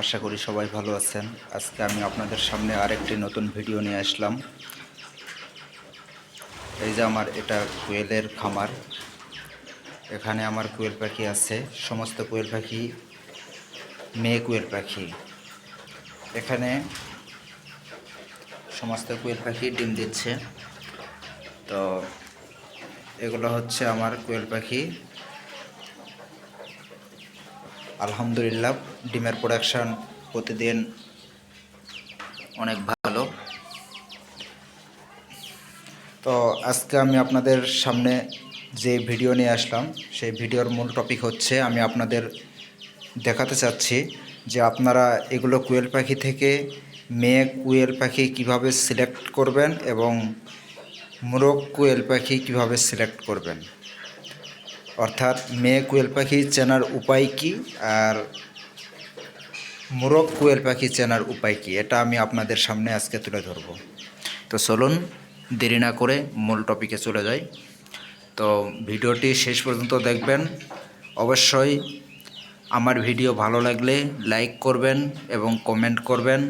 আশা করি সবাই ভালো আছেন। আজকে আমি আপনাদের সামনে আরেকটি নতুন ভিডিও নিয়ে আসলাম। এই যে এটা কোয়েলের খামার। এখানে আমার কোয়েল পাখি আছে, সমস্ত কোয়েল পাখি মেয়ে কোয়েল পাখি। এখানে সমস্ত কোয়েল পাখি ডিম দিচ্ছে। তো এগুলো হচ্ছে আমার কোয়েল পাখি। আলহামদুলিল্লাহ, ডিমের প্রোডাকশন প্রতিদিন অনেক ভালো। তো আজকে আমি আপনাদের সামনে যে ভিডিও নিয়ে আসলাম, সেই ভিডিওর মূল টপিক হচ্ছে আমি আপনাদের দেখাতে চাচ্ছি যে আপনারা এগুলো কোয়েল পাখি থেকে মেয়ে কোয়েল পাখি কিভাবে সিলেক্ট করবেন এবং মোরগ কোয়েল পাখি কিভাবে সিলেক্ট করবেন, অর্থাৎ মেয়ে কোয়েল পাখি চেনার উপায় কি আর মোরগ কোয়েল পাখি চেনার উপায় কি, এটা আমি আপনাদের সামনে আজকে তুলে ধরব। তো চলুন দেরি না করে মূল টপিকে চলে যাই। তো ভিডিওটি শেষ পর্যন্ত দেখবেন। অবশ্যই আমার ভিডিও ভালো লাগলে লাইক করবেন এবং কমেন্ট করবেন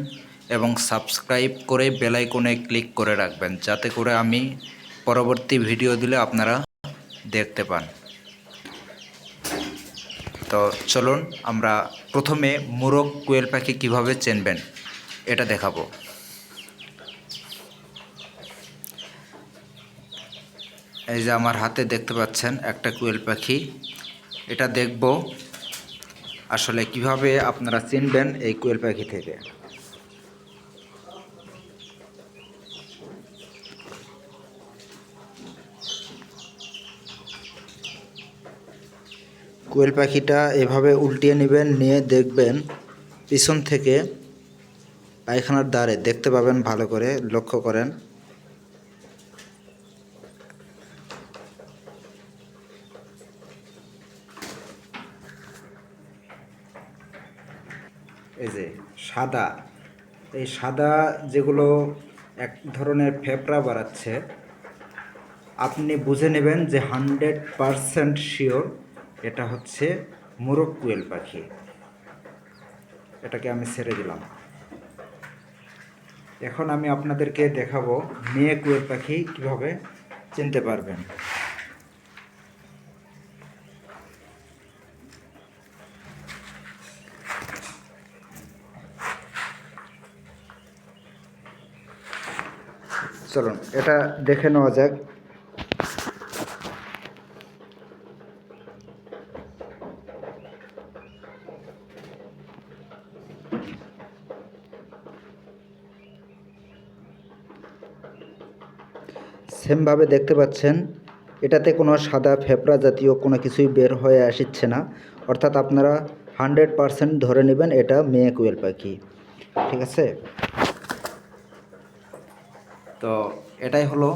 এবং সাবস্ক্রাইব করে বেল আইকনে ক্লিক করে রাখবেন, যাতে করে আমি পরবর্তী ভিডিও দিলে আপনারা দেখতে পান। তো চলুন আমরা প্রথমে মোরগ কোয়েল পাখি কীভাবে চিনবেন এটা দেখাবো। এই যে আমার হাতে দেখতে পাচ্ছেন একটা কোয়েল পাখি। এটা দেখব আসলে কিভাবে আপনারা চিনবেন এই কোয়েল পাখি থেকে। কোয়েল পাখিটা এভাবে উল্টিয়ে নেবেন, নিয়ে দেখবেন পিছন থেকে পায়খানার দ্বারে দেখতে পাবেন, ভালো করে লক্ষ্য করেন। এই যে সাদা, এই সাদা যেগুলো এক ধরনের ফেফড়া বাড়াচ্ছে, আপনি বুঝে নেবেন যে 100% শিওর এটা হচ্ছে মোরগ কোয়েল পাখি। এটাকে আমি ছেড়ে দিলাম। এখন আমি আপনাদেরকে দেখাবো মেয়ে কোয়েল পাখি কিভাবে চিনতে পারবেন। চলুন এটা দেখে নেওয়া যাক। সেমভাবে দেখতে পাচ্ছেন এটাতে কোনো সাদা ফেফড়া জাতীয় কোনো কিছুই বের হয়ে আসছে না, অর্থাৎ আপনারা 100% ধরে নেবেন এটা মেয়ে কোয়েল পাখি। ঠিক আছে? তো এটাই হলো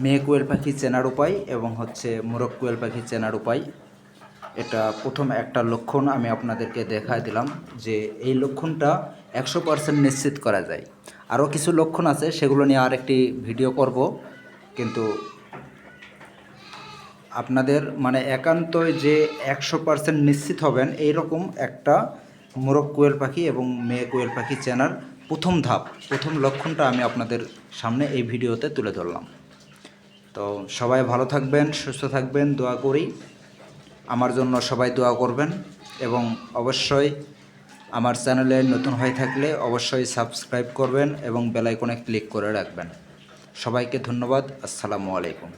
মেয়ে কোয়েল পাখি চেনার উপায় এবং হচ্ছে মোরগ কোয়েল পাখি চেনার উপায়। এটা প্রথম একটা লক্ষণ আমি আপনাদেরকে দেখায় দিলাম যে এই লক্ষণটা 100% নিশ্চিত করা যায়। আরও কিছু লক্ষণ আছে, সেগুলো নিয়ে আরেকটি ভিডিও করব, কিন্তু আপনাদের একান্তই যে 100% নিশ্চিত হবেন এইরকম একটা মোরগ কোয়েল পাখি এবং মেয়ে কোয়েল পাখি চেনার প্রথম ধাপ, প্রথম লক্ষণটা আমি আপনাদের সামনে এই ভিডিওতে তুলে ধরলাম। তো সবাই ভালো থাকবেন, সুস্থ থাকবেন, দোয়া করি। আমার জন্য সবাই দোয়া করবেন এবং অবশ্যই আমার চ্যানেলে নতুন হয়ে থাকলে অবশ্যই সাবস্ক্রাইব করবেন এবং বেল আইকনে ক্লিক করে রাখবেন। সবাইকে ধন্যবাদ। আসসালামু আলাইকুম।